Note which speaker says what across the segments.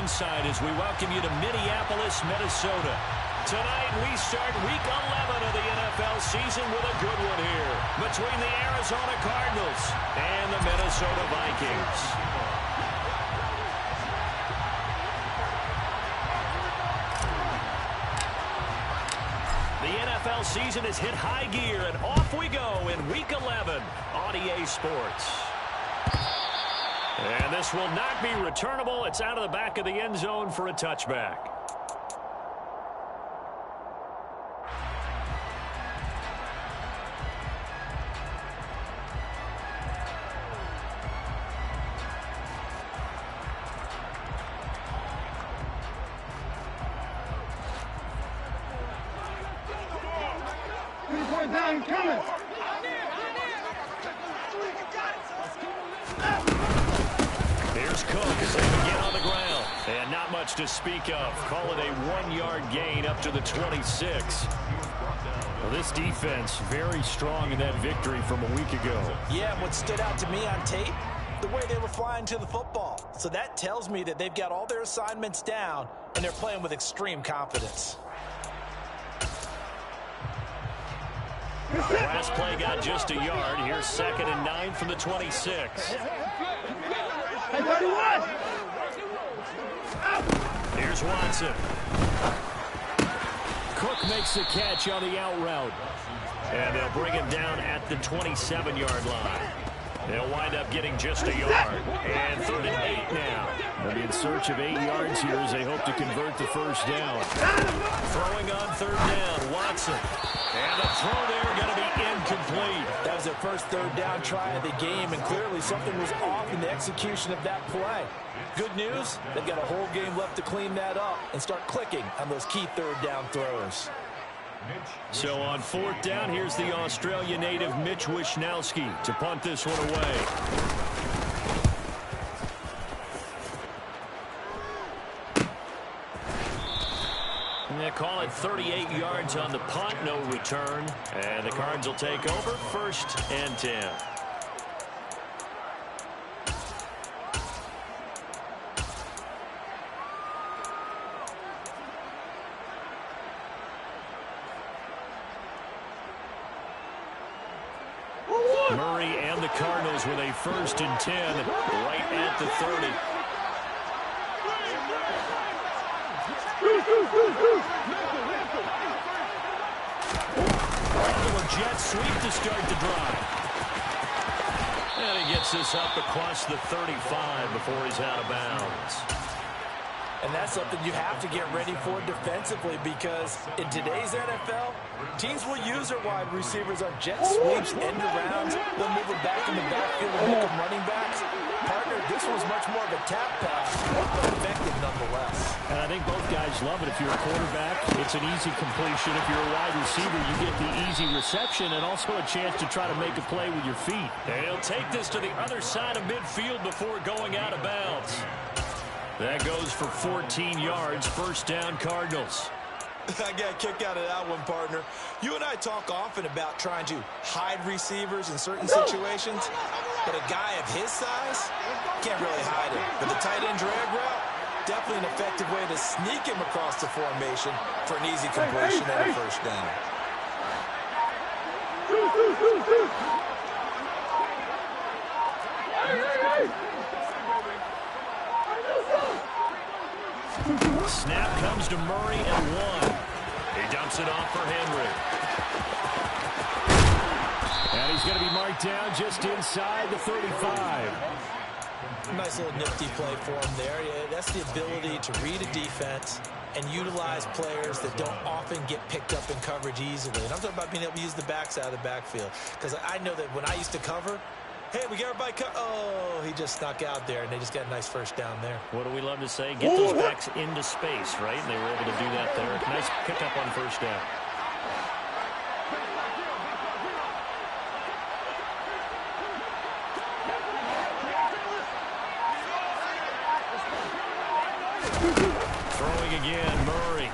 Speaker 1: Insight as we welcome you to Minneapolis, Minnesota. Tonight we start week 11 of the NFL season with a good one here between the Arizona Cardinals and the Minnesota Vikings. The NFL season has hit high gear, and off we go in Week 11 on EA Sports. And this will not be returnable. It's out of the back of the end zone for a touchback.
Speaker 2: Down, coming.
Speaker 1: Here's Cook as they begin on the ground. And not much to speak of. Call it a 1-yard gain up to the 26. Well, this defense very strong in that victory from a week ago.
Speaker 3: Yeah, what stood out to me on tape, the way they were flying to the football. So that tells me that they've got all their assignments down and they're playing with extreme confidence.
Speaker 1: Last play got just a yard. Here's 2nd and 9 from the 26. Here's Watson. Cook makes the catch on the out route. And they'll bring him down at the 27-yard line. They'll wind up getting just a yard. And 3rd and 8 now. They'll be in search of 8 yards here as they hope to convert the first down. Throwing on 3rd down, Watson. And the throw there going to be incomplete.
Speaker 3: That was their first 3rd down try of the game, and clearly something was off in the execution of that play. Good news, they've got a whole game left to clean that up and start clicking on those key 3rd down throws.
Speaker 1: So on 4th down, here's the Australia native Mitch Wishnowsky to punt this one away. They call it 38 yards on the punt, no return. And the Cards will take over 1st and 10. Murray and the Cardinals with a 1st and 10 right at the 30. Jet sweep to start the drive. And he gets this up across the 35 before he's out of bounds.
Speaker 3: And that's something you have to get ready for defensively, because in today's NFL, teams will use their wide receivers on jet sweeps, end arounds. They'll move them back in the backfield and make them running backs. Partner, this was much more of a tap pass, but effective nonetheless.
Speaker 1: And I think both guys love it. If you're a quarterback, it's an easy completion. If you're a wide receiver, you get the easy reception and also a chance to try to make a play with your feet. And he'll take this to the other side of midfield before going out of bounds. That goes for 14 yards. 1st down, Cardinals.
Speaker 3: I got a kick out of that one, partner. You and I talk often about trying to hide receivers in certain situations, but a guy of his size can't really hide him. But the tight end drag route, definitely an effective way to sneak him across the formation for an easy completion and a 1st down.
Speaker 1: Snap comes to Murray and 1. He dumps it off for Henry. And he's going to be marked down just inside the 35.
Speaker 3: Nice little nifty play for him there. Yeah, that's the ability to read a defense and utilize players that don't often get picked up in coverage easily. And I'm talking about being able to use the backs out of the backfield. Because I know that when I used to cover, hey, we got everybody oh, he just snuck out there, and they just got a nice 1st down there.
Speaker 1: What do we love to say? Get those backs into space, right? And they were able to do that there. Nice pickup on 1st down. Throwing again, Murray.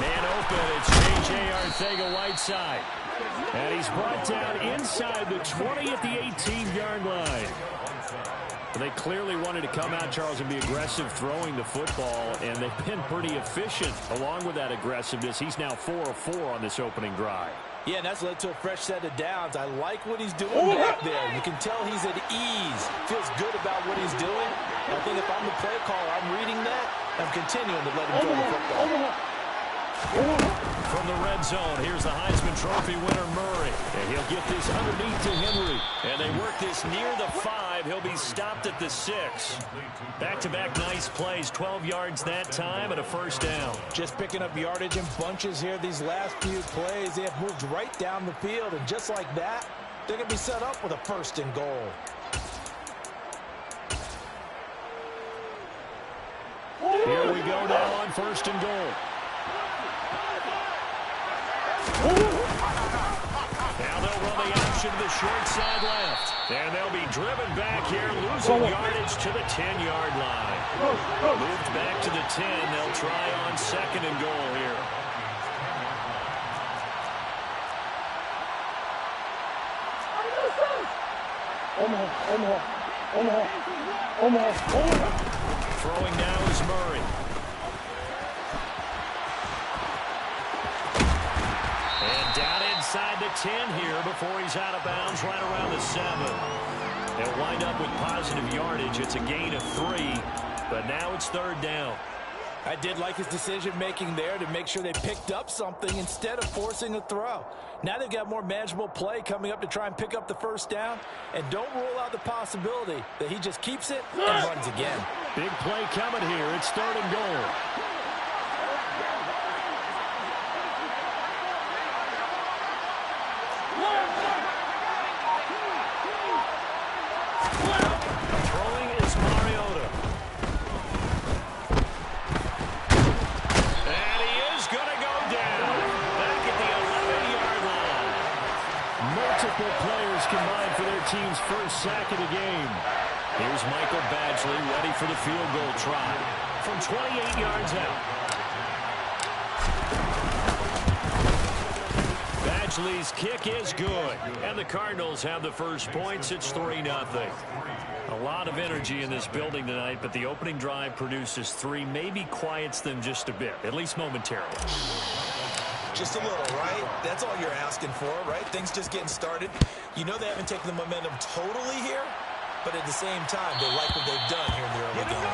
Speaker 1: Man open, it's J.J. Arcega-Whiteside. And he's brought down inside the 20 at the 18-yard line. They clearly wanted to come out, Charles, and be aggressive throwing the football, and they've been pretty efficient along with that aggressiveness. He's now 4 of 4 on this opening drive.
Speaker 3: Yeah, and that's led to a fresh set of downs. I like what he's doing back there. You can tell he's at ease. Feels good about what he's doing. I think if I'm the play caller, I'm reading that. I'm continuing to let him throw the football.
Speaker 1: From the red zone, here's the Heisman Trophy winner, Murray. And he'll get this underneath to Henry. And they work this near the 5. He'll be stopped at the 6. Back-to-back nice plays. 12 yards that time and a first down.
Speaker 3: Just picking up yardage in bunches here. These last few plays, they have moved right down the field. And just like that, they're going to be set up with a first and goal.
Speaker 1: Here we go now on first and goal. Now they'll run the option to the short side left. And they'll be driven back here, losing yardage to the 10-yard line. Moved back to the 10. They'll try on second and goal here. Throwing now is Murray. And down inside the 10 here before he's out of bounds right around the 7. They'll wind up with positive yardage. It's a gain of 3, but now it's third down.
Speaker 3: I did like his decision-making there to make sure they picked up something instead of forcing a throw. Now they've got more manageable play coming up to try and pick up the first down. And don't rule out the possibility that he just keeps it and runs again.
Speaker 1: Big play coming here. It's third and goal. Throwing is Mariota. And he is going to go down. Back at the 11-yard line. Multiple players combined for their team's first sack of the game. Here's Michael Badgley ready for the field goal try from 28 yards out. Badgley's kick is good, and the Cardinals have the first points. It's 3-0. A lot of energy in this building tonight, but the opening drive produces 3, maybe quiets them just a bit, at least momentarily.
Speaker 3: Just a little, right? That's all you're asking for, right? Things just getting started. You know they haven't taken the momentum totally here, but at the same time, they like what they've done here in the early going.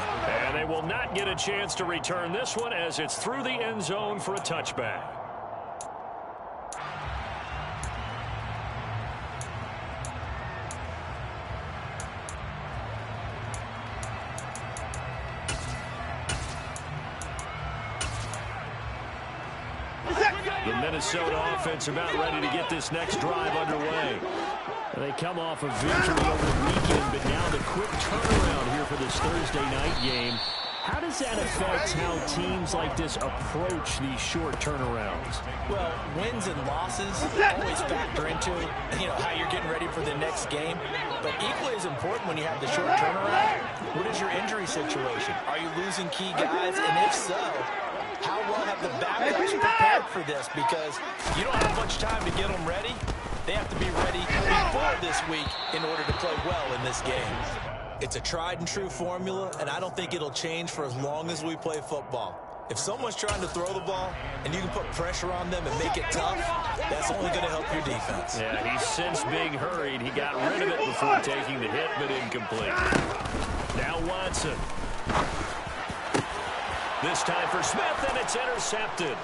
Speaker 1: And they will not get a chance to return this one as it's through the end zone for a touchback. The Minnesota offense about ready to get this next drive underway. They come off a victory over the weekend, but now the quick turnaround here for this Thursday night game. How does that affect how teams like this approach these short turnarounds?
Speaker 3: Well, wins and losses always factor into, how you're getting ready for the next game. But equally as important when you have the short turnaround, what is your injury situation? Are you losing key guys? And if so, how well have the backups prepared for this? Because you don't have much time to get them ready. They have to be ready before this week in order to play well in this game. It's a tried-and-true formula, and I don't think it'll change for as long as we play football. If someone's trying to throw the ball and you can put pressure on them and make it tough, that's only going to help your defense.
Speaker 1: Yeah, he's since being hurried. He got rid of it before taking the hit, but incomplete. Now Watson. This time for Smith, and it's intercepted.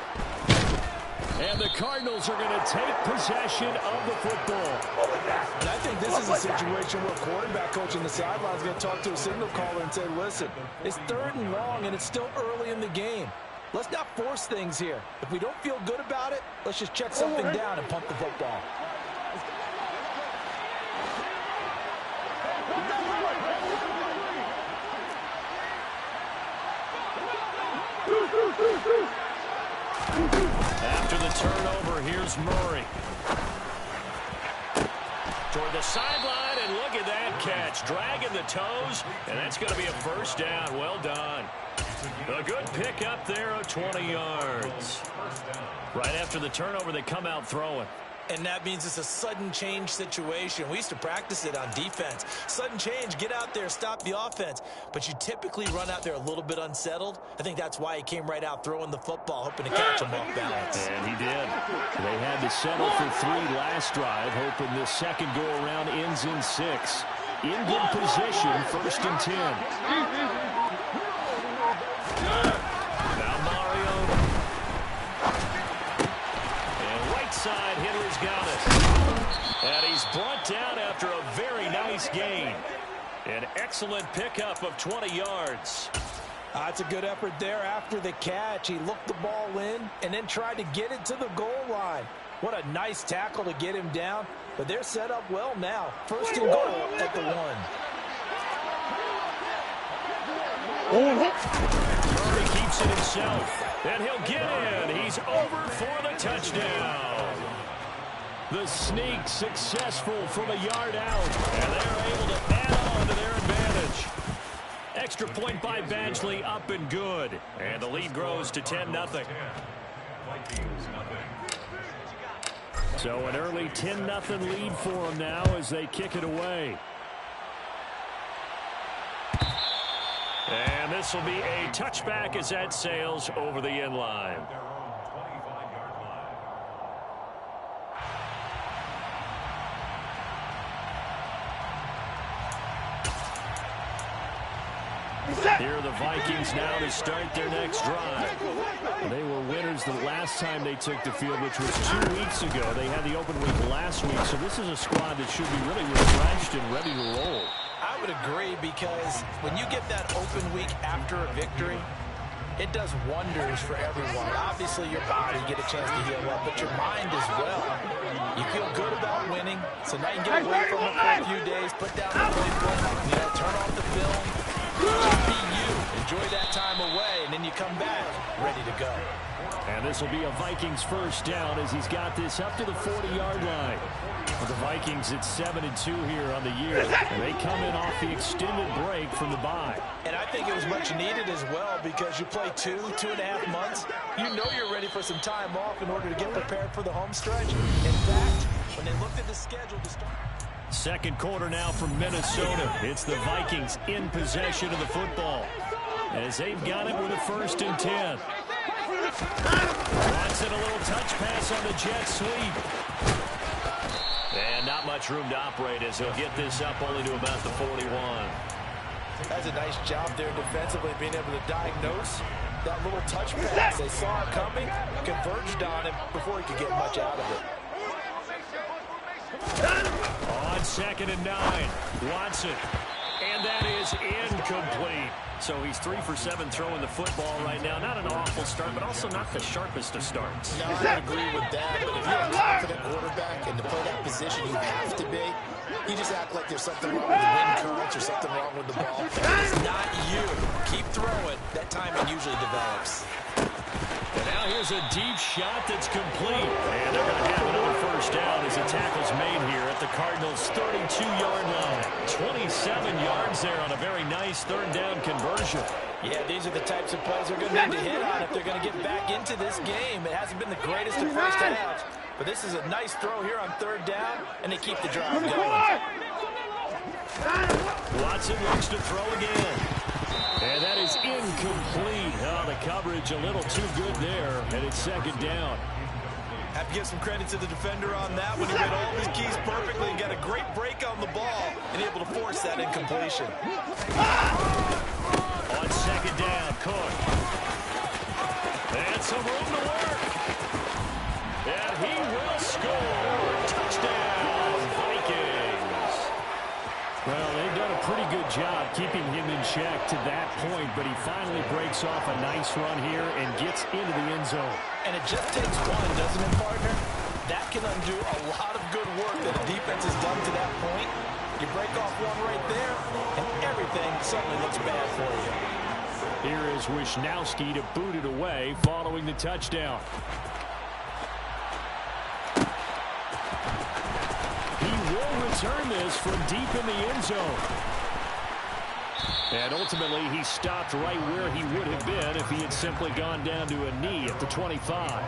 Speaker 1: And the Cardinals are going to take possession of the football.
Speaker 3: And I think this is a situation where a quarterback coach in the sideline is going to talk to a signal caller and say, listen, it's 3rd and long, and it's still early in the game. Let's not force things here. If we don't feel good about it, let's just check something down and pump the football.
Speaker 1: After the turnover, here's Murray. Toward the sideline, and look at that catch. Dragging the toes, and that's going to be a first down. Well done. A good pickup there of 20 yards. Right after the turnover, they come out throwing.
Speaker 3: And that means it's a sudden change situation. We used to practice it on defense. Sudden change, get out there, stop the offense. But you typically run out there a little bit unsettled. I think that's why he came right out throwing the football, hoping to catch him off balance.
Speaker 1: And he did. They had to settle for 3 last drive, hoping this second go-around ends in 6. In good position, 1st and 10. Now Mario. And right side, Hitler's got it. And he's brought down after a very nice gain. An excellent pickup of 20 yards.
Speaker 3: That's a good effort there after the catch. He looked the ball in and then tried to get it to the goal line. What a nice tackle to get him down. But they're set up well now. 1st and goal at the 1.
Speaker 1: Murray keeps it himself, and he'll get in. He's over for the touchdown. The sneak successful from a yard out, and they're able to add on to their advantage. Extra point by Badgley, up and good. And the lead grows to 10-0. So an early 10-0 lead for them now as they kick it away. And this will be a touchback as that sails over the end line. Here are the Vikings now to start their next drive. They were winners the last time they took the field, which was 2 weeks ago. They had the open week last week, so this is a squad that should be really refreshed and ready to roll.
Speaker 3: I would agree, because when you get that open week after a victory, it does wonders for everyone. Obviously, your body, get a chance to heal up, but your mind as well. You feel good about winning, so now you can get away from it for a few days, put down the playbook, turn off the film, just be you. Enjoy that time away, and then you come back ready to go.
Speaker 1: And this will be a Vikings first down as he's got this up to the 40-yard line. For the Vikings, it's 7-2 here on the year, and they come in off the extended break from the bye.
Speaker 3: And I think it was much needed as well, because you play 2.5 months. You know you're ready for some time off in order to get prepared for the home stretch. In fact, when they looked at the schedule to start...
Speaker 1: Second quarter now from Minnesota. It's the Vikings in possession of the football, as they've got it with a 1st and 10. Watson, a little touch pass on the jet sweep. And not much room to operate as he'll get this up only to about the 41.
Speaker 3: That's a nice job there defensively, being able to diagnose that little touch pass. They saw it coming, converged on him before he could get much out of it.
Speaker 1: On 2nd and 9, Watson. And that is incomplete. So he's 3 for 7 throwing the football right now. Not an awful start, but also not the sharpest of starts.
Speaker 3: No, I agree with that. But if you're a confident quarterback and to play that position you have to be, you just act like there's something wrong with the wind currents or something wrong with the ball. It's not you. Keep throwing. That timing usually develops.
Speaker 1: And now here's a deep shot that's complete. And they're going to have another first down as the tackle's made here at the Cardinals' 32-yard line. 27 yards there on a very nice 3rd down conversion.
Speaker 3: Yeah, these are the types of plays they're going to need to hit on if they're going to get back into this game. It hasn't been the greatest of first halves, but this is a nice throw here on 3rd down, and they keep the drive going.
Speaker 1: Watson looks to throw again. And that is incomplete. Oh, the coverage a little too good there, and it's 2nd down.
Speaker 3: Have to give some credit to the defender on that when he read all his keys perfectly and got a great break on the ball and able to force that incompletion.
Speaker 1: On 2nd down, Cook. And some room to work. And he will score. Touchdown, Vikings. Well, they've done a pretty good job keeping him in check to that point, but he finally breaks off a nice run here and gets into the end zone.
Speaker 3: And it just takes one, doesn't it, partner? That can undo a lot of good work that the defense has done to that point. You break off one right there, and everything suddenly looks bad for you.
Speaker 1: Here is Wisnowski to boot it away following the touchdown. He will return this from deep in the end zone. And ultimately, he stopped right where he would have been if he had simply gone down to a knee at the 25.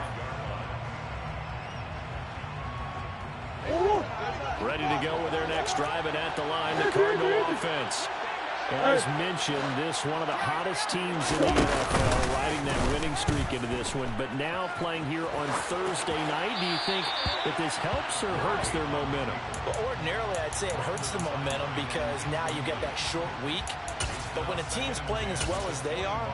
Speaker 1: Ready to go with their next drive, and at the line, the Cardinal offense. As mentioned, this one of the hottest teams in the NFL, riding that winning streak into this one. But now playing here on Thursday night, do you think that this helps or hurts their momentum?
Speaker 3: Well, ordinarily, I'd say it hurts the momentum because now you get that short week. But when a team's playing as well as they are,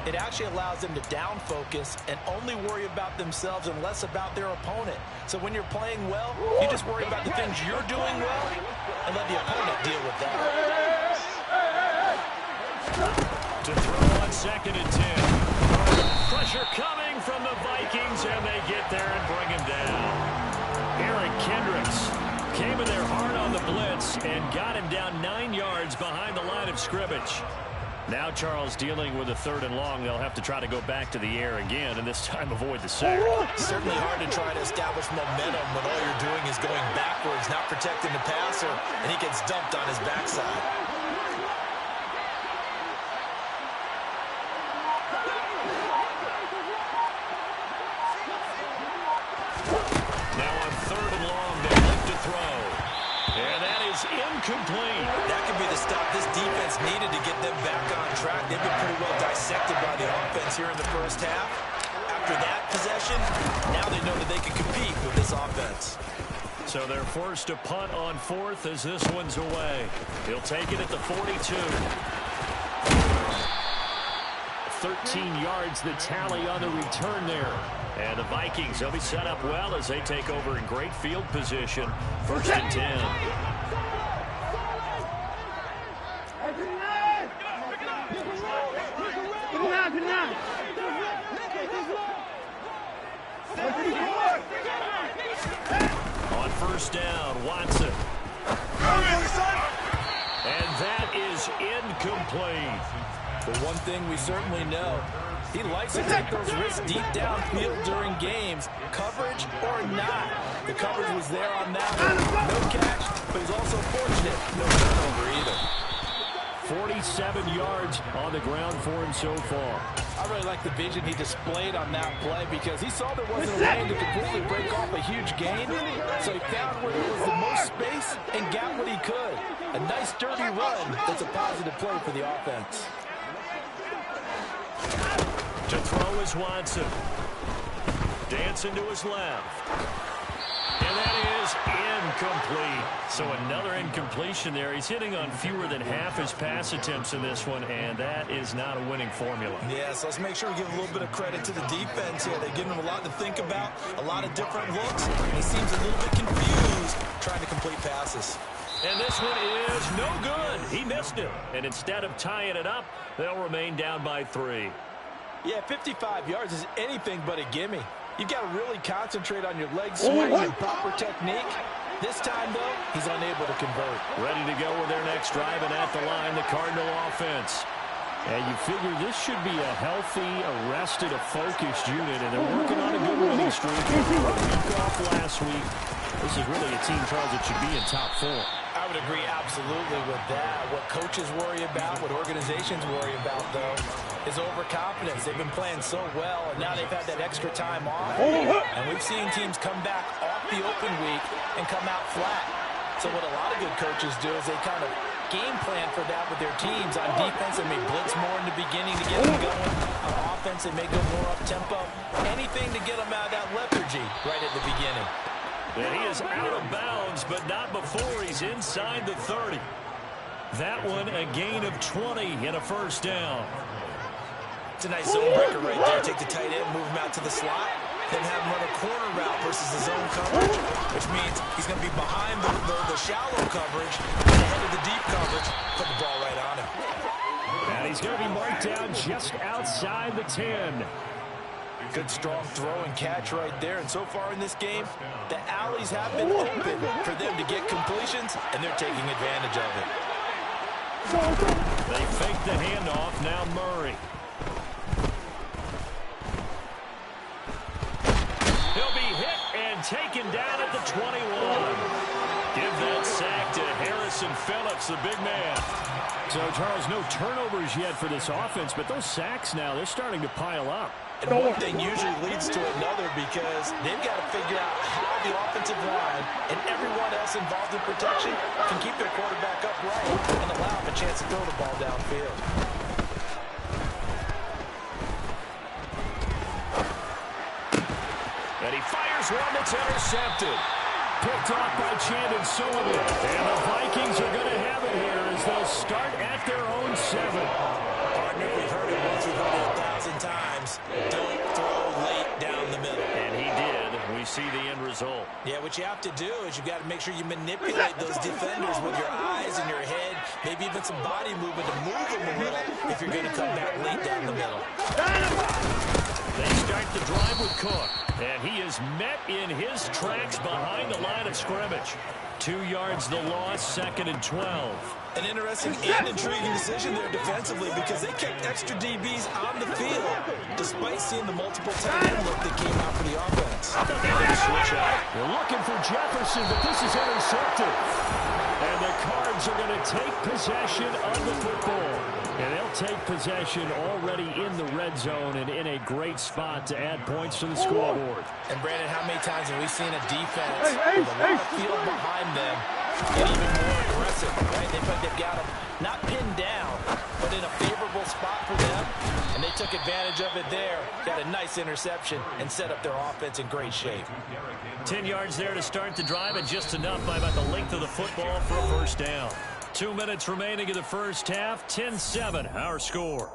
Speaker 3: it actually allows them to down focus and only worry about themselves and less about their opponent. So when you're playing well, you just worry about the things you're doing well and let the opponent deal with that.
Speaker 1: To throw on 2nd and 10. Pressure coming from the Vikings, and they get there and bring him down. Eric Kendricks came in there hard on the blitz and got him down 9 yards behind the line of scrimmage. Now Charles dealing with a 3rd and long. They'll have to try to go back to the air again, and this time avoid the sack.
Speaker 3: Certainly hard to try to establish momentum when all you're doing is going backwards, not protecting the passer, and he gets dumped on his backside.
Speaker 1: Incomplete.
Speaker 3: That could be the stop this defense needed to get them back on track. They've been pretty well dissected by the offense here in the first half. After that possession, now they know that they can compete with this offense.
Speaker 1: So they're forced to punt on 4th as this one's away. He'll take it at the 42. 13 yards the tally on the return there. And the Vikings, they'll be set up well as they take over in great field position. 1st and 10. On 1st down, Watson. And that is incomplete.
Speaker 3: But one thing we certainly know, he likes to take those risks deep downfield during games, coverage or not. The coverage was there on that one. No catch, but he's also fortunate. No turnover either.
Speaker 1: 47 yards on the ground for him so far.
Speaker 3: I really like the vision he displayed on that play because he saw there wasn't a way to completely break off a huge gain. So he found where there was the most space and got what he could. A nice, dirty run that's a positive play for the offense.
Speaker 1: To throw is Watson. Dancing to his left. And that is incomplete. So another incompletion there. He's hitting on fewer than half his pass attempts in this one, and that is not a winning formula.
Speaker 3: Yeah, so let's make sure we give a little bit of credit to the defense here. They're giving him a lot to think about, a lot of different looks, and he seems a little bit confused trying to complete passes.
Speaker 1: And this one is no good. He missed it. And instead of tying it up, they'll remain down by 3.
Speaker 3: Yeah, 55 yards is anything but a gimme. You've got to really concentrate on your leg swing and proper technique. This time, though, he's unable to convert.
Speaker 1: Ready to go with their next drive, and at the line, the Cardinal offense. And you figure this should be a healthy, arrested, a focused unit, and they're working on a good winning streak. A week off last week. This is really a team, Charles, that should be in top 4.
Speaker 3: I would agree absolutely with that. What coaches worry about, what organizations worry about, though, is overconfidence. They've been playing so well, and now they've had that extra time off. And we've seen teams come back off the open week and come out flat. So what a lot of good coaches do is they kind of game plan for that with their teams. On defense, they may blitz more in the beginning to get them going. On offense, they may go more up-tempo. Anything to get them out of that lethargy right at the beginning.
Speaker 1: And he is out of bounds, but not before he's inside the 30. That one, a gain of 20 and a 1st down.
Speaker 3: It's a nice zone breaker right there. Take the tight end, move him out to the slot, then have him run a corner route versus the zone coverage, which means he's going to be behind the shallow coverage and ahead of the deep coverage. Put the ball right on him.
Speaker 1: And he's going to be marked down just outside the 10.
Speaker 3: Good strong throw and catch right there. And so far in this game, the alleys have been open for them to get completions, and they're taking advantage of it.
Speaker 1: They fake the handoff. Now Murray. He'll be hit and taken down at the 21. Give that sack to Harrison Jason Phillips, the big man. So, Charles, no turnovers yet for this offense, but those sacks now, they're starting to pile up.
Speaker 3: And one thing usually leads to another because they've got to figure out how the offensive line and everyone else involved in protection can keep their quarterback upright and allow him a chance to throw the ball downfield.
Speaker 1: And he fires one that's intercepted. Picked off by Chandon Sullivan. And the Vikings are going to have it here as they'll start at their own 7.
Speaker 3: Partner, we've heard it once, we've heard it 1,000 times. Don't throw late down the middle.
Speaker 1: And he did. We see the end result.
Speaker 3: Yeah, what you have to do is you've got to make sure you manipulate those defenders with your eyes and your head, maybe even some body movement to move them a little if you're going to come back late down the middle.
Speaker 1: They start the drive with Cook. And he is met in his tracks behind the line of scrimmage. 2 yards the loss, 2nd and 12.
Speaker 3: An interesting and intriguing decision there defensively because they kept extra DBs on the field despite seeing the multiple tight end look that came out for the offense.
Speaker 1: Switch out. We're looking for Jefferson, but this is intercepted. And the Cards are going to take possession of the football. And they'll take possession already in the red zone and in a great spot to add points to the scoreboard.
Speaker 3: And, Brandon, how many times have we seen a defense with a lot of field behind them get even more aggressive, right? They've got them not pinned down, but in a favorable spot for them, and they took advantage of it there. Got a nice interception and set up their offense in great shape.
Speaker 1: 10 yards there to start the drive, and just enough by about the length of the football for a first down. 2 minutes remaining in the first half, 10-7, our score.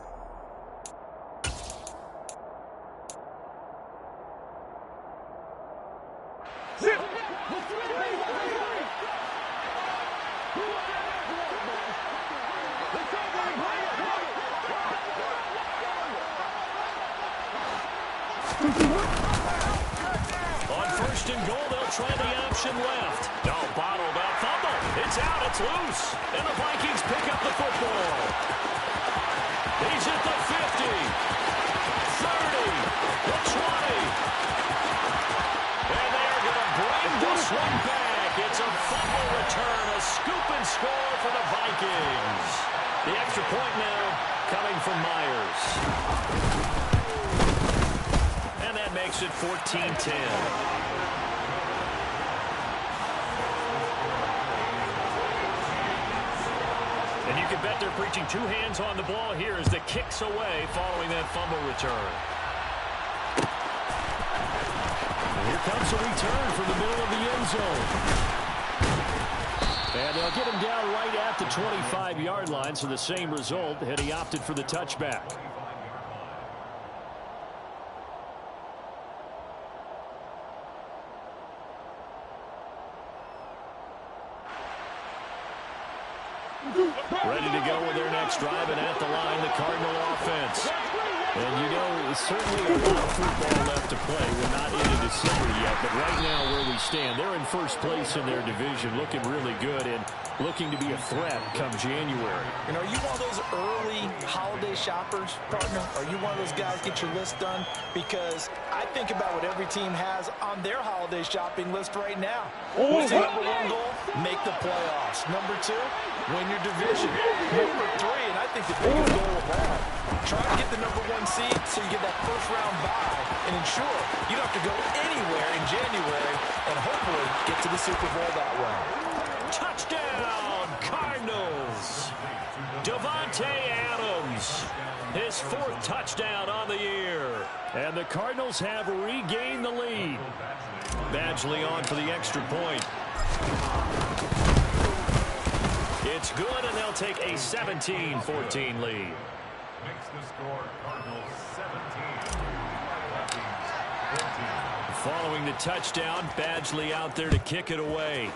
Speaker 1: On 1st and goal, they'll try the option left. No, bottled up, fumble. It's out, it's loose. And the Vikings pick up the football. He's at the 50, 30, the 20. And they're going to bring this one back. It's a fumble return, a scoop and score for the Vikings. The extra point now coming from Myers. And that makes it 14-10. And you can bet they're preaching 2 hands on the ball here as the kick's away following that fumble return. And here comes a return from the middle of the end zone. And they'll get him down right at the 25-yard line, so the same result, and he opted for the touchback. Ready to go with their next drive, and at the line, the Cardinal offense. And you know, certainly a lot of football left to play. We're not into December yet, but right now where we stand, they're in first place in their division, looking really good and looking to be a threat come January.
Speaker 3: And are you one of those early holiday shoppers, partner? Are you one of those guys get your list done? Because I think about what every team has on their holiday shopping list right now. What's the number 1 goal? Make the playoffs. Number 2, win your division. Number 3, and I think the biggest goal of all, try to get the number 1 seed so you get that first-round bye and ensure you don't have to go anywhere in January and hopefully get to the Super Bowl that way.
Speaker 1: Touchdown, Cardinals. Davante Adams, his 4th touchdown on the year. And the Cardinals have regained the lead. Badgley on for the extra point. It's good, and they'll take a 17-14 lead.
Speaker 2: Makes the score Cardinals 17.
Speaker 1: Following the touchdown, Badgley out there to kick it away.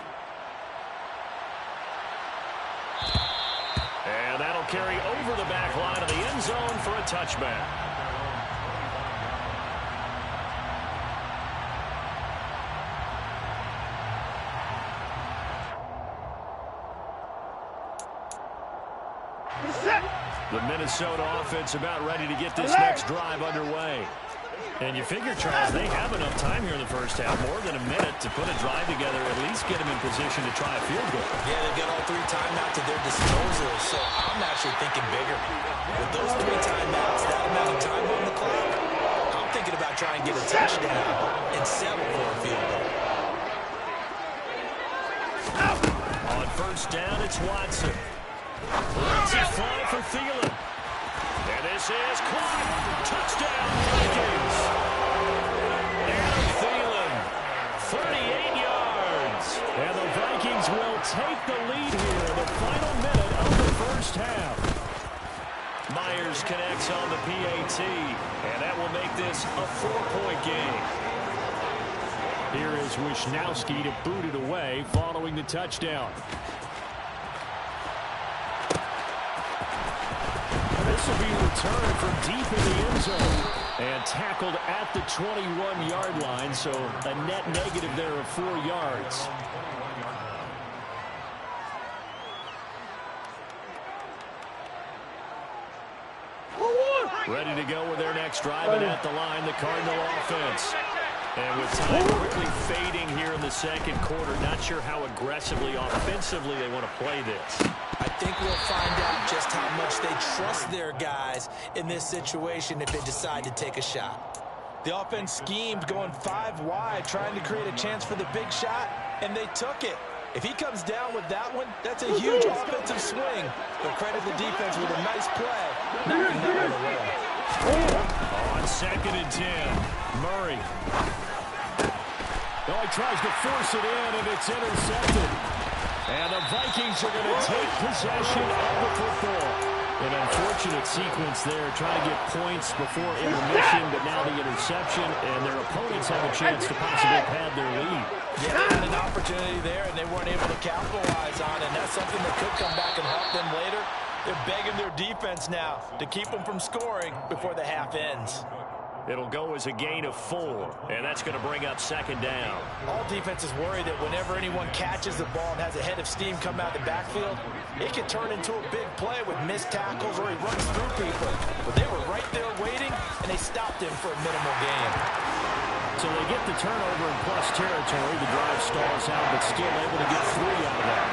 Speaker 1: And that'll carry over the back line of the end zone for a touchback. The Minnesota offense about ready to get this next drive underway. And you figure, Charles, they have enough time here in the first half, more than a minute, to put a drive together, at least get them in position to try a field goal.
Speaker 3: Yeah, they've got all 3 timeouts at their disposal, so I'm actually thinking bigger. With those 3 timeouts, that amount of time on the clock, I'm thinking about trying to get a touchdown and settle for a field goal.
Speaker 1: On first down, it's Watson. Lets it fly for Thielen. And this is caught. Touchdown, Vikings. Adam Thielen, 38 yards. And the Vikings will take the lead here in the final minute of the first half. Myers connects on the PAT, and that will make this a 4-point game. Here is Wisnowski to boot it away following the touchdown. This will be returned from deep in the end zone and tackled at the 21-yard line, so a net negative there of 4 yards. Ready to go with their next drive, and at the line, the Cardinal offense. And with time quickly fading here in the second quarter, not sure how aggressively, offensively they want to play this.
Speaker 3: I think we'll find out just how much they trust their guys in this situation if they decide to take a shot. The offense schemed going 5 wide, trying to create a chance for the big shot, and they took it. If he comes down with that one, that's a huge offensive swing. But credit the defense with a nice play, knocking that one away.
Speaker 1: On second and 10, Murray. Oh, he tries to force it in, and it's intercepted. And the Vikings are going to take possession of the football. An unfortunate sequence there, trying to get points before intermission, but now the interception, and their opponents have a chance to possibly pad their lead.
Speaker 3: Yeah, they had an opportunity there, and they weren't able to capitalize on it. And that's something that could come back and help them later. They're begging their defense now to keep them from scoring before the half ends.
Speaker 1: It'll go as a gain of 4, and that's going to bring up second down.
Speaker 3: All defenses worry that whenever anyone catches the ball and has a head of steam come out of the backfield, it can turn into a big play with missed tackles or he runs through people. But they were right there waiting, and they stopped him for a minimal gain.
Speaker 1: So they get the turnover in plus territory. The drive stalls out, but still able to get 3 out of that.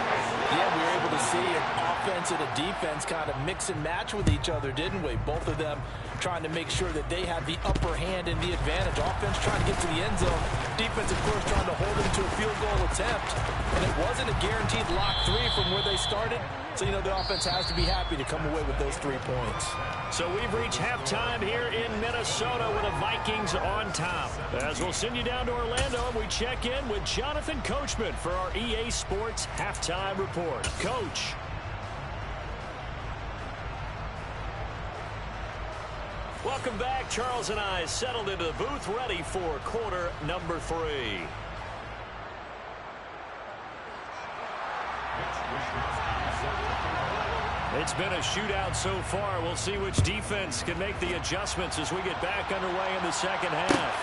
Speaker 3: Yeah, we were able to see an offense and a defense kind of mix and match with each other, didn't we? Both of them trying to make sure that they have the upper hand and the advantage. Offense trying to get to the end zone. Defense, of course, trying to hold them to a field goal attempt. And it wasn't a guaranteed lock 3 from where they started. So, you know, the offense has to be happy to come away with those 3 points.
Speaker 1: So we've reached halftime here in Minnesota with the Vikings on top. As we'll send you down to Orlando, and we check in with Jonathan Coachman for our EA Sports Halftime Report. Coach. Welcome back. Charles and I settled into the booth, ready for quarter number 3. It's been a shootout so far. We'll see which defense can make the adjustments as we get back underway in the second half.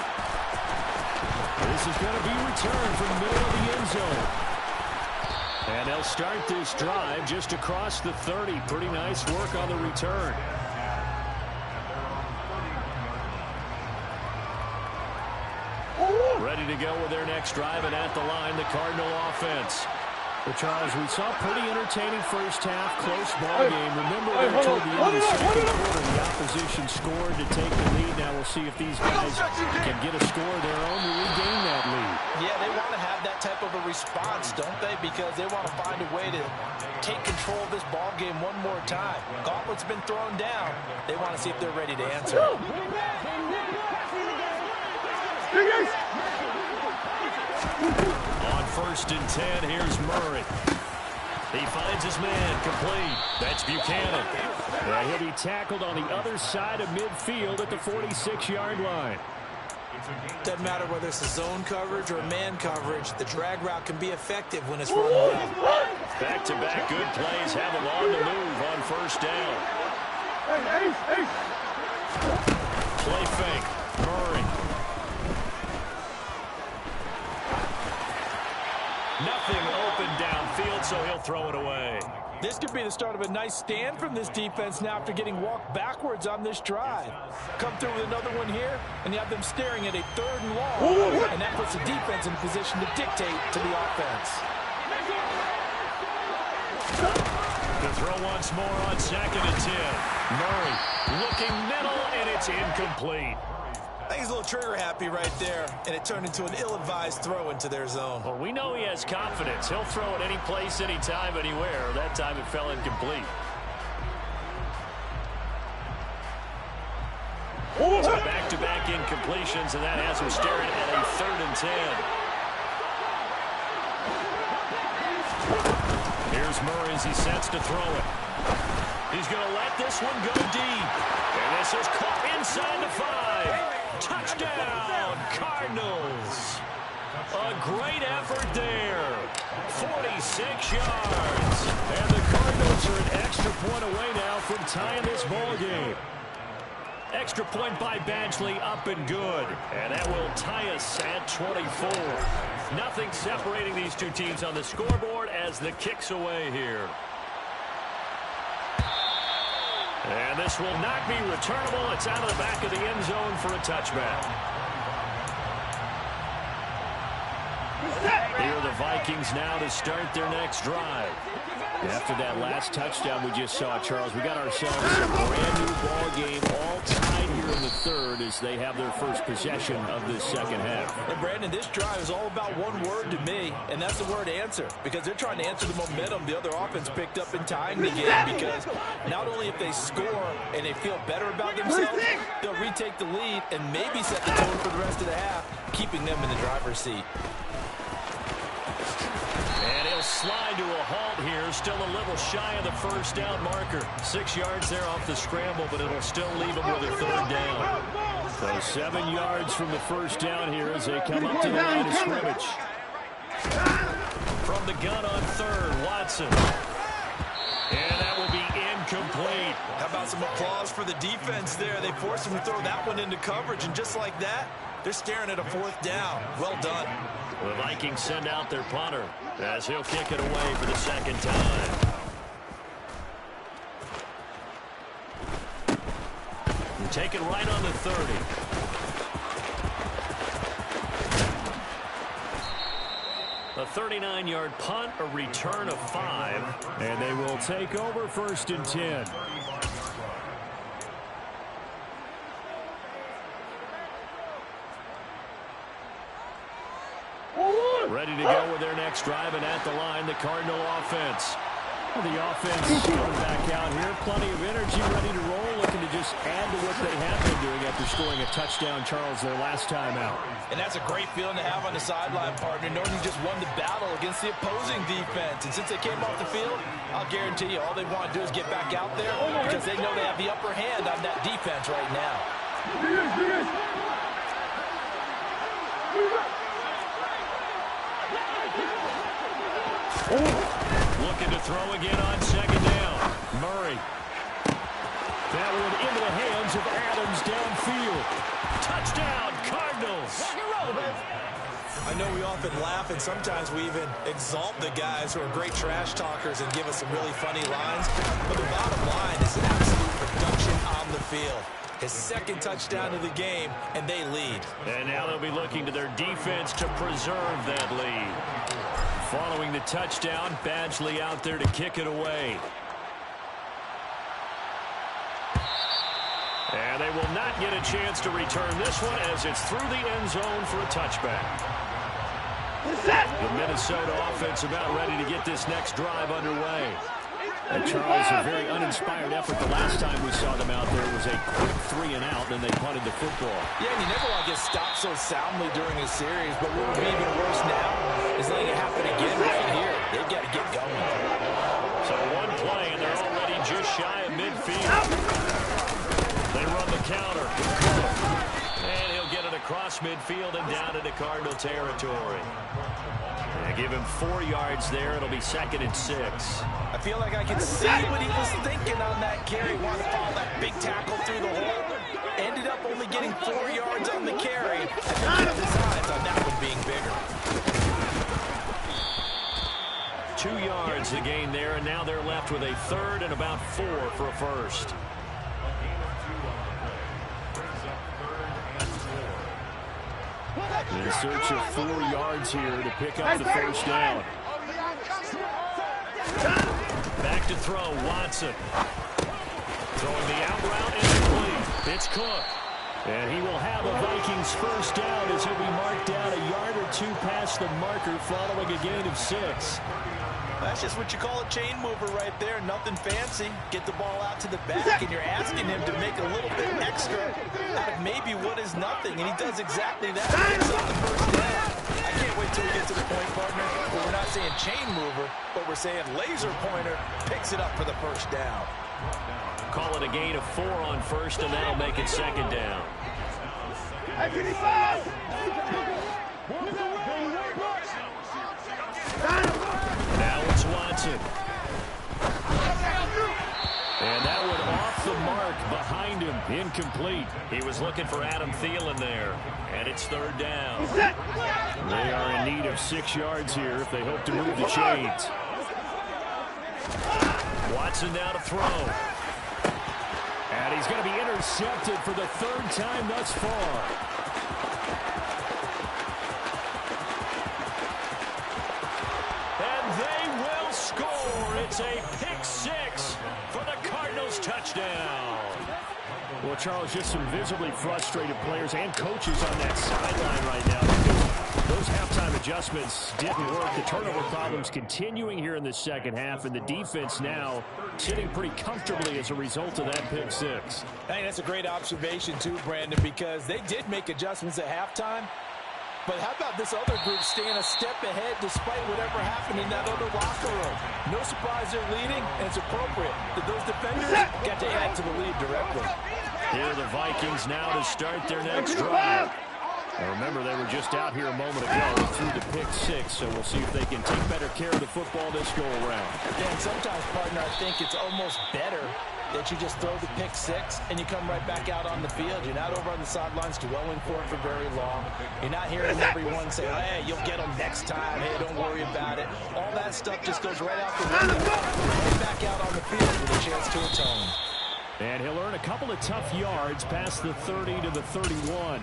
Speaker 1: This is going to be returned from the middle of the end zone. And they'll start this drive just across the 30. Pretty nice work on the return. Ready to go with their next drive, and at the line, the Cardinal offense. Well, Charles, we saw a pretty entertaining first half, close ball game. Remember there toward the end of the second quarter, the opposition scored to take the lead. Now we'll see if these guys can get a score of their own to regain that lead.
Speaker 3: Yeah, they want to have that type of a response, don't they? Because they want to find a way to take control of this ball game one more time. Gauntlet's been thrown down. They want to see if they're ready to answer.
Speaker 1: On first and 10, here's Murray. He finds his man complete. That's Buchanan. And he'll be tackled on the other side of midfield at the 46-yard line.
Speaker 3: Doesn't matter whether it's a zone coverage or man coverage, the drag route can be effective when it's run well.
Speaker 1: Back-to-back good plays have him on the move on first down. Play fake. Murray. Nothing open downfield, so he'll throw it away.
Speaker 3: This could be the start of a nice stand from this defense now after getting walked backwards on this drive. Come through with another one here, and you have them staring at a 3rd and long. And that puts the defense in a position to dictate to the offense.
Speaker 1: The throw once more on 2nd and 10. Murray looking middle, and it's incomplete.
Speaker 3: I think he's a little trigger happy right there, and it turned into an ill-advised throw into their zone.
Speaker 1: Well, we know he has confidence. He'll throw it any place, anytime, anywhere. That time it fell incomplete. So back-to-back incompletions, and that has him staring at a 3rd and 10. Here's Murray as he sets to throw it. He's going to let this one go deep. And this is caught inside the 5. Touchdown, Cardinals. A great effort there. 46 yards. And the Cardinals are an extra point away now from tying this ball game. Extra point by Badgley, up and good. And that will tie us at 24. Nothing separating these two teams on the scoreboard as the kick's away here. And this will not be returnable. It's out of the back of the end zone for a touchback. Here are the Vikings now to start their next drive. After that last touchdown we just saw, Charles, we got ourselves a brand new ball game, all tied here in the 3rd as they have their first possession of this 2nd half.
Speaker 3: And Brandon, this drive is all about one word to me, and that's the word answer, because they're trying to answer the momentum the other offense picked up in tying the game, because not only if they score and they feel better about themselves, they'll retake the lead and maybe set the tone for the rest of the half, keeping them in the driver's seat.
Speaker 1: Slide to a halt here, still a little shy of the 1st down marker. 6 yards there off the scramble, but it'll still leave them with a 3rd down. So 7 yards from the 1st down here as they come up to the line of scrimmage. From the gun on 3rd, Watson. And that will be incomplete.
Speaker 3: How about some applause for the defense there? They forced him to throw that one into coverage, and just like that, they're staring at a 4th down. Well done.
Speaker 1: The Vikings send out their punter as he'll kick it away for the 2nd time. And take it right on the 30. A 39-yard punt, a return of 5. And they will take over 1st and 10. Ready to go with their next drive, and at the line, the Cardinal offense. Well, the offense coming back out here. Plenty of energy, ready to roll, looking to just add to what they have been doing after scoring a touchdown, Charles, their last time out.
Speaker 3: And that's a great feeling to have on the sideline, partner, knowing you just won the battle against the opposing defense. And since they came off the field, I'll guarantee you all they want to do is get back out there because they know they have the upper hand on that defense right now.
Speaker 1: Looking to throw again on 2nd down. Murray. That one into the hands of Adams downfield. Touchdown, Cardinals.
Speaker 3: I know we often laugh, and sometimes we even exalt the guys who are great trash talkers and give us some really funny lines. But the bottom line is absolute production on the field. His 2nd touchdown of the game, and they lead.
Speaker 1: And now they'll be looking to their defense to preserve that lead. Following the touchdown, Badgley out there to kick it away. And they will not get a chance to return this one as it's through the end zone for a touchback. The Minnesota offense about ready to get this next drive underway. And Charles, a very uninspired effort. The last time we saw them out there was a quick 3 and out, and they punted the football.
Speaker 3: Yeah, and you never want to get stopped so soundly during a series, but what would be even worse now is letting it happen again right here. They've got to get going.
Speaker 1: So one play, and they're already just shy of midfield. They run the counter. And he'll get it across midfield and down into Cardinal territory. They give him 4 yards there. It'll be 2nd and 6.
Speaker 3: I feel like I can see what he was thinking on that carry. Wanted to follow that big tackle through the hole. Ended up only getting 4 yards on the carry. I think he had his eyes on that one being bigger.
Speaker 1: 2 yards to gain there, and now they're left with a third and about 4 for a first. In search of 4 yards here to pick up the first down. Back to throw, Watson. Throwing the out route incomplete. It's Cook. And he will have a Vikings first down as he'll be marked down a yard or 2 past the marker following a gain of 6.
Speaker 3: That's just what you call a chain mover right there. Nothing fancy. Get the ball out to the back, and you're asking him to make a little bit extra out of maybe what is nothing. And he does exactly that. He gets on the first down. I can't wait till we get to the point, partner, where we're not saying chain mover, but we're saying laser pointer picks it up for the first down.
Speaker 1: Call it a gain of 4 on first, and that'll make it second down. Now it's Watson. And that one off the mark behind him. Incomplete. He was looking for Adam Thielen there. And it's third down. They are in need of 6 yards here if they hope to move the chains. Watson now to throw. And he's going to be intercepted for the 3rd time thus far. And they will score. It's a pick 6 for the Cardinals touchdown. Well, Charles, just some visibly frustrated players and coaches on that sideline right now because those halftime adjustments didn't work. The turnover problems continuing here in the second half, and the defense now sitting pretty comfortably as a result of that pick 6.
Speaker 3: Hey, that's a great observation too, Brandon, because they did make adjustments at halftime. But how about this other group staying a step ahead despite whatever happened in that other locker room? No surprise they're leading, and it's appropriate that those defenders got to add to the lead directly.
Speaker 1: Here are the Vikings now to start their next drive. Now remember, they were just out here a moment ago through the pick 6, so we'll see if they can take better care of the football this go-around.
Speaker 3: And sometimes, partner, I think it's almost better that you just throw the pick 6 and you come right back out on the field. You're not over on the sidelines dwelling for it for very long. You're not hearing everyone say, hey, you'll get them next time. Hey, don't worry about it. All that stuff just goes right out the window. Right back out on the field with a chance to atone.
Speaker 1: And he'll earn a couple of tough yards past the 30 to the 31.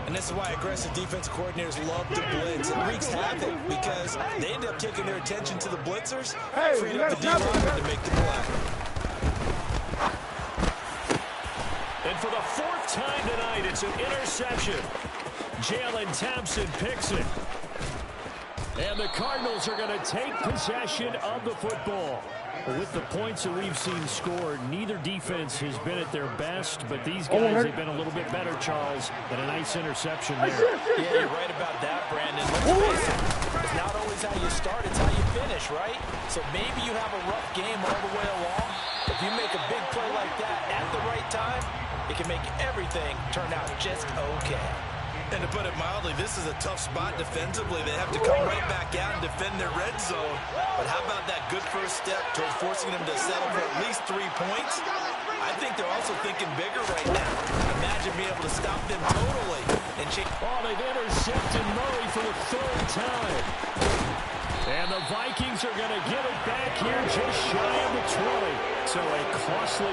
Speaker 3: And this is why aggressive defensive coordinators love to blitz. It wreaks havoc because they end up taking their attention to the blitzers, freeing up the D-lineman to make the play.
Speaker 1: And for the 4th time tonight, it's an interception. Jalen Thompson picks it. And the Cardinals are going to take possession of the football. With the points that we've seen scored, neither defense has been at their best, but these guys have been a little bit better, Charles, than a nice interception there.
Speaker 3: Yeah, you're right about that, Brandon. Let's face it, it's not always how you start, it's how you finish, right? So maybe you have a rough game all the way along. If you make a big play like that at the right time, it can make everything turn out just okay. And to put it mildly, this is a tough spot defensively. They have to come right back out and defend their red zone. But how about that good first step towards forcing them to settle for at least 3 points? I think they're also thinking bigger right now. Imagine being able to stop them totally and change.
Speaker 1: Oh, they've intercepted Murray for the 3rd time. And the Vikings are going to get it back here just shy of the 20. So a costly...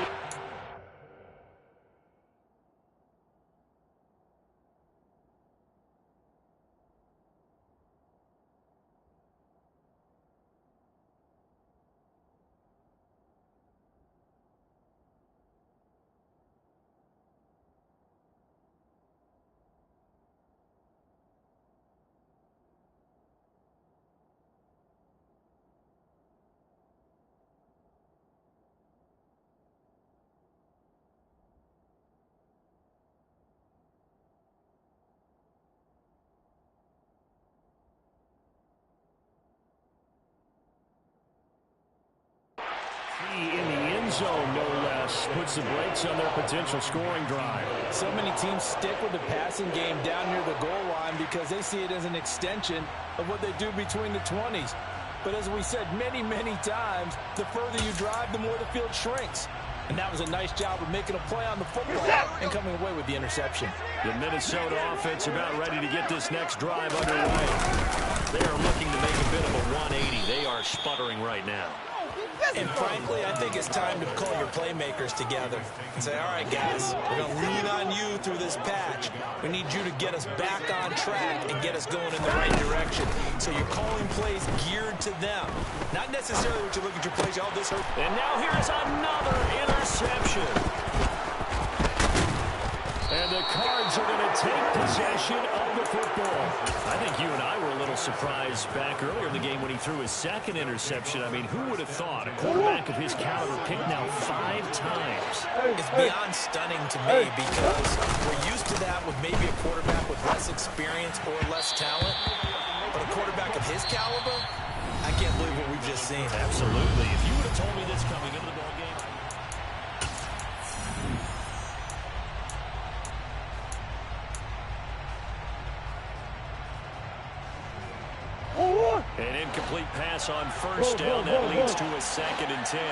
Speaker 1: In the end zone, no less, puts the brakes on their potential scoring drive.
Speaker 3: So many teams stick with the passing game down near the goal line because they see it as an extension of what they do between the 20s. But as we said many, many times, the further you drive, the more the field shrinks. And that was a nice job of making a play on the football and coming away with the interception.
Speaker 1: The Minnesota offense about ready to get this next drive underway. They are looking to make a bit of a 180. They are sputtering right now.
Speaker 3: And frankly, I think it's time to call your playmakers together and say, all right, guys, we're going to lean on you through this patch. We need you to get us back on track and get us going in the right direction. So you're calling plays geared to them. Not necessarily what you look at your plays, oh, this hurt.
Speaker 1: And now here's another interception. And the Cards are going to take possession of the football. I think you and I were a little surprised back earlier in the game when he threw his second interception. I mean, who would have thought a quarterback of his caliber picked now 5 times?
Speaker 3: It's beyond stunning to me because we're used to that with maybe a quarterback with less experience or less talent. But a quarterback of his caliber, I can't believe what we've just seen.
Speaker 1: Absolutely. If you would have told me this coming into the ball game. An incomplete pass on first down. That leads to a 2nd and 10.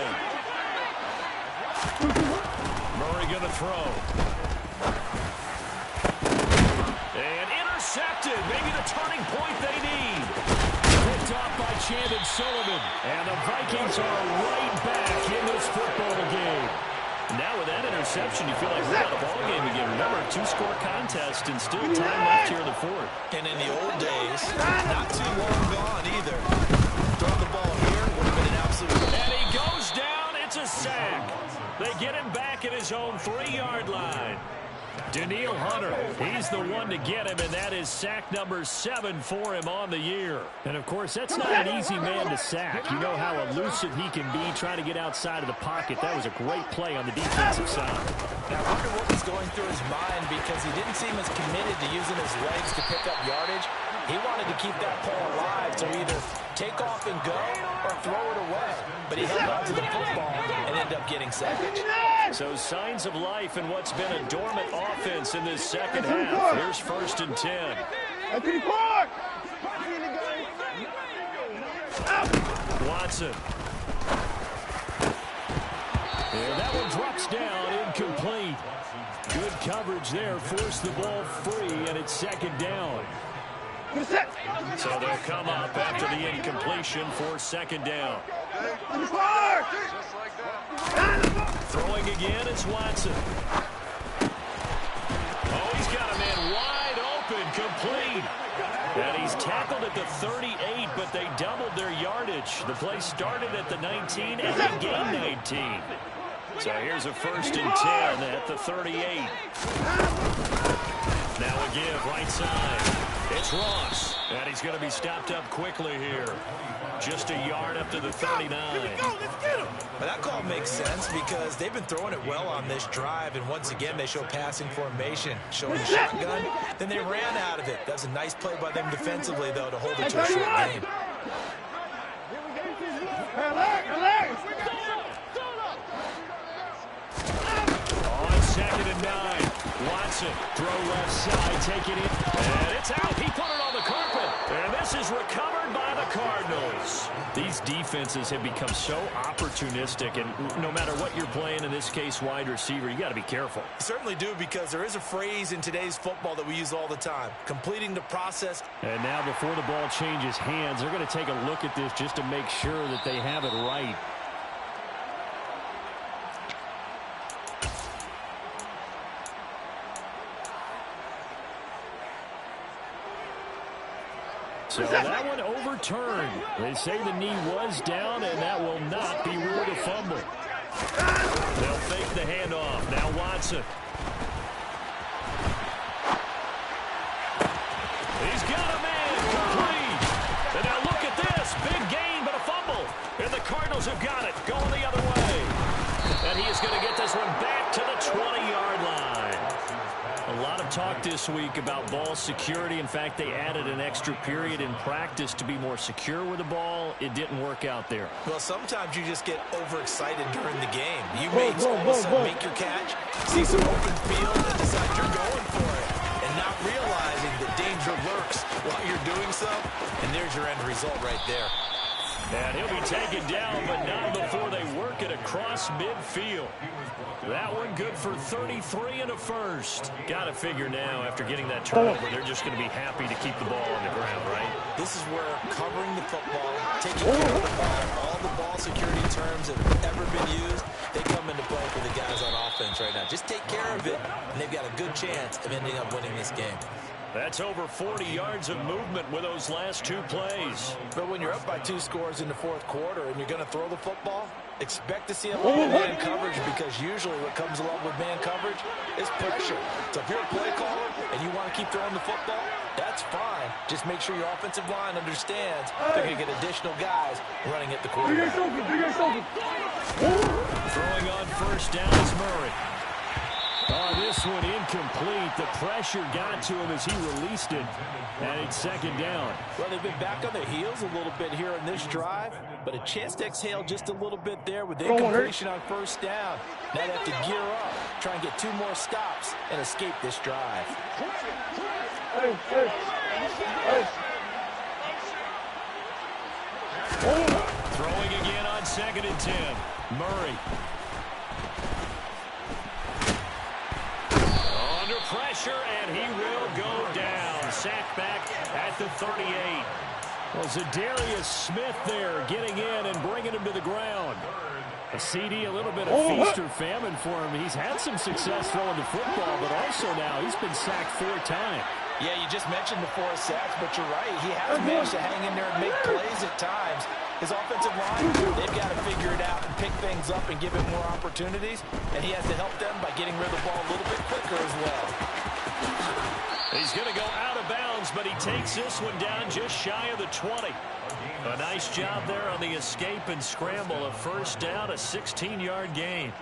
Speaker 1: Murray going to throw. And intercepted. Maybe the turning point they need. Picked off by Chandon Sullivan. And the Vikings are right back in this football game. Now with that interception, you feel like we're on a ball game again. Remember, 2-score contest and still time left here in the 4th.
Speaker 3: And in the old days, not too long gone either. Throwing the ball here would have been an absolute...
Speaker 1: And he goes down. It's a sack. They get him back at his own 3-yard line. Danielle Hunter, he's the one to get him, and that is sack number 7 for him on the year. And, of course, that's not an easy man to sack. You know how elusive he can be trying to get outside of the pocket. That was a great play on the defensive side.
Speaker 3: Now, I wonder what was going through his mind because he didn't seem as committed to using his legs to pick up yardage. He wanted to keep that play alive to either take off and go or throw it away. But he held on to the football and ended up getting sacked.
Speaker 1: So signs of life in what's been a dormant offense in this second half. Here's 1st and 10. Watson. And that one drops down, incomplete. Good coverage there, forced the ball free, and it's 2nd down. So they'll come up after the incompletion for 2nd down. Throwing again, it's Watson. Oh, he's got a man wide open, complete. And he's tackled at the 38, but they doubled their yardage. The play started at the 19, and they gained 19. So here's a 1st and 10 at the 38. Now again, right side. It's Ross, and he's going to be stopped up quickly here. Just a yard up to the 39.
Speaker 3: Well, that call makes sense because they've been throwing it well on this drive, and once again, they show passing formation, showing the shotgun. Then they ran out of it. That's a nice play by them defensively, though, to hold it to a short game.
Speaker 1: On 2nd and 9. Watson, throw left side, take it in, and it's out. He put it on the carpet, and this is recovered by the Cardinals. These defenses have become so opportunistic, and no matter what you're playing, in this case, wide receiver, you got to be careful.
Speaker 3: You certainly do, because there is a phrase in today's football that we use all the time, completing the process.
Speaker 1: And now before the ball changes hands, they're going to take a look at this just to make sure that they have it right. So that one overturned. They say the knee was down, and that will not be ruled a fumble. They'll fake the handoff. Now Watson. He's got a man complete. And now look at this. Big gain, but a fumble. And the Cardinals have got it. Going the other way. And he is going to get this one back to the 20-yard line. A lot of talk this week about ball security. In fact, they added an extra period in practice to be more secure with the ball. It didn't work out there.
Speaker 3: Well, sometimes you just get overexcited during the game. You may all of a sudden make your catch, see some open field, and decide you're going for it, and not realizing that danger lurks while you're doing so. And there's your end result right there.
Speaker 1: And he'll be taken down, but not before they work it across midfield. That one good for 33 and a first. Got to figure now, after getting that turnover, they're just going to be happy to keep the ball on the ground, right?
Speaker 3: This is where covering the football, taking care of the ball, all the ball security terms that have ever been used, they come into play for the guys on offense right now. Just take care of it, and they've got a good chance of ending up winning this game.
Speaker 1: That's over 40 yards of movement with those last two plays.
Speaker 3: But when you're up by 2 scores in the fourth quarter and you're going to throw the football, expect to see a lot of man coverage, because usually what comes along with man coverage is pressure. So if you're a play caller and you want to keep throwing the football, that's fine. Just make sure your offensive line understands they're going to get additional guys running at the quarterback.
Speaker 1: Throwing on first down is Murray. Oh, this one incomplete. The pressure got to him as he released it, and it's second down.
Speaker 3: Well, they've been back on their heels a little bit here in this drive, but a chance to exhale just a little bit there with incompletion on first down. Now they have to gear up, try and get 2 more stops, and escape this drive.
Speaker 1: Throwing again on 2nd and 10. Murray. Under pressure, and he will go down. Sacked back at the 38. Well, Zadarius Smith there getting in and bringing him to the ground. A CD, a little bit of feast or famine for him. He's had some success throwing the football, but also now he's been sacked 4 times.
Speaker 3: Yeah, you just mentioned the 4 sacks, but you're right. He has managed to hang in there and make plays at times. His offensive line, they've got to figure it out and pick things up and give him more opportunities, and he has to help them by getting rid of the ball a little bit quicker as well.
Speaker 1: He's going to go out of bounds, but he takes this one down just shy of the 20. A nice job there on the escape and scramble. A first down, a 16-yard gain.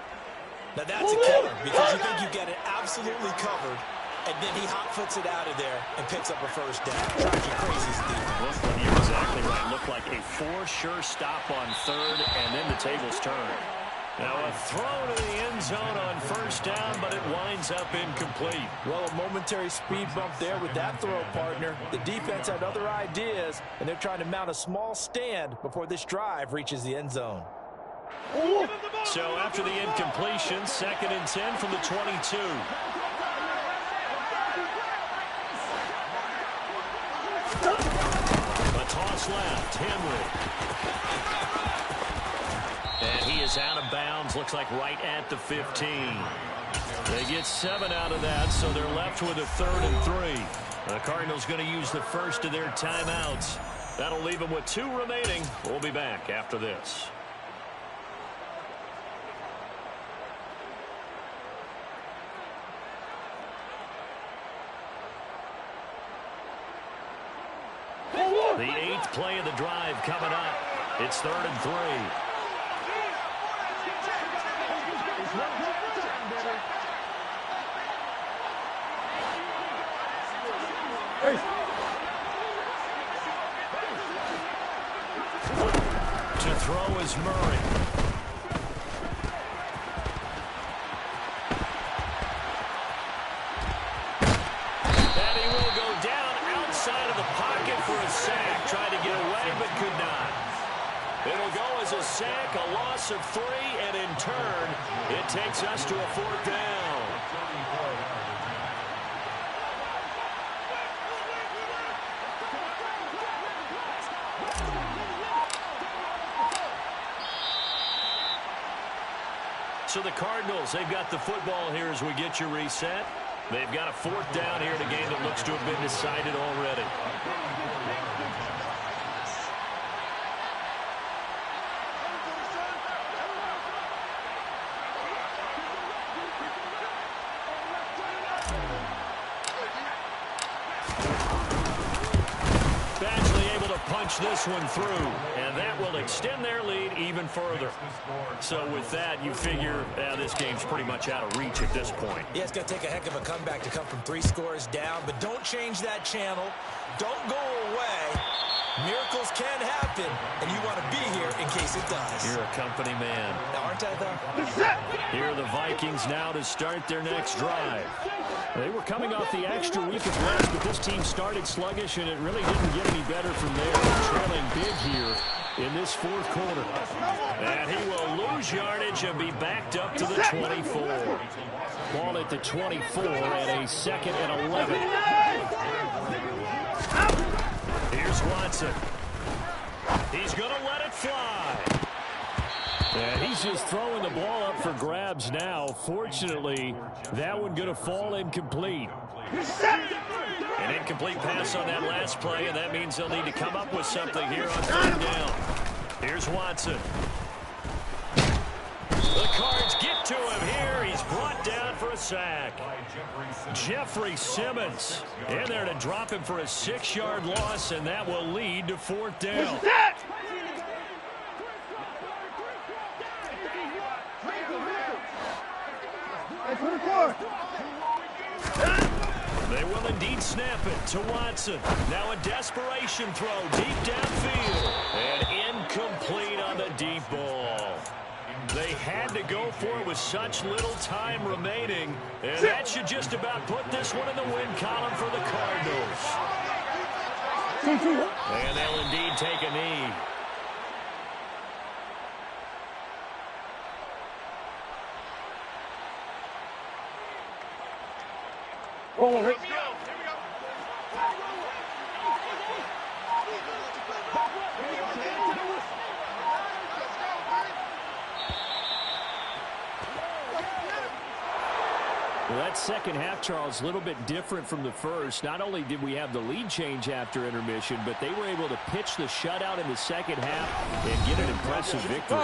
Speaker 3: Now that's a killer, because you think you've got it absolutely covered, and then he hot-foots it out of there and picks up a first down. Drives you crazy, Steve.
Speaker 1: Well, you're exactly right. Looked like a 4 sure stop on 3rd, and then the tables turn. Now a throw to the end zone on first down, but it winds up incomplete.
Speaker 3: Well, a momentary speed bump there with that throw, partner. The defense had other ideas, and they're trying to mount a small stand before this drive reaches the end zone.
Speaker 1: So after the incompletion, 2nd and 10 from the 22. A toss left, Henry. And he is out of bounds, looks like right at the 15. They get 7 out of that, so they're left with a 3rd and 3. The Cardinals going to use the first of their timeouts. That'll leave them with 2 remaining. We'll be back after this. The 8th play of the drive coming up. It's 3rd and 3. To throw is Murray. And he will go down outside of the pocket for a sack. Tried to get away, but could not. It'll go as a sack, a loss of 3, and in turn, it takes us to a 4th down. So the Cardinals, they've got the football here as we get you reset. They've got a 4th down here in a game that looks to have been decided already. This one through, and that will extend their lead even further. So with that, you figure this game's pretty much out of reach at this point.
Speaker 3: Yeah, it's going to take a heck of a comeback to come from 3 scores down, but don't change that channel. Don't go away. Miracles can happen, and you want to be here in case it does.
Speaker 1: You're a company man.
Speaker 3: Aren't I, though?
Speaker 1: Here are the Vikings now to start their next drive. They were we're coming off the extra week of rest, but this team started sluggish, and it really didn't get any better from there. Trailing big here in this fourth quarter.
Speaker 3: And he will lose yardage and be backed up to the 24.
Speaker 1: Ball at the 24 and a 2nd and 11.
Speaker 3: Here's Watson. He's going to let it fly.
Speaker 1: And he's just throwing the ball up for grabs now. Fortunately, that one going to fall incomplete.
Speaker 3: An incomplete pass on that last play, and that means they'll need to come up with something here on 3rd down. Here's Watson. The Cards get to him here. He's brought down for a sack. Jeffrey Simmons in there to drop him for a 6-yard loss, and that will lead to 4th down. They will indeed snap it to Watson. Now a desperation throw deep downfield. And incomplete on the deep ball. They had to go for it with such little time remaining. And that should just about put this one in the win column for the Cardinals. And they'll indeed take a knee.
Speaker 4: Here we go.
Speaker 1: Well, that second half, Charles, a little bit different from the first. Not only did we have the lead change after intermission, but they were able to pitch the shutout in the second half and get an impressive victory.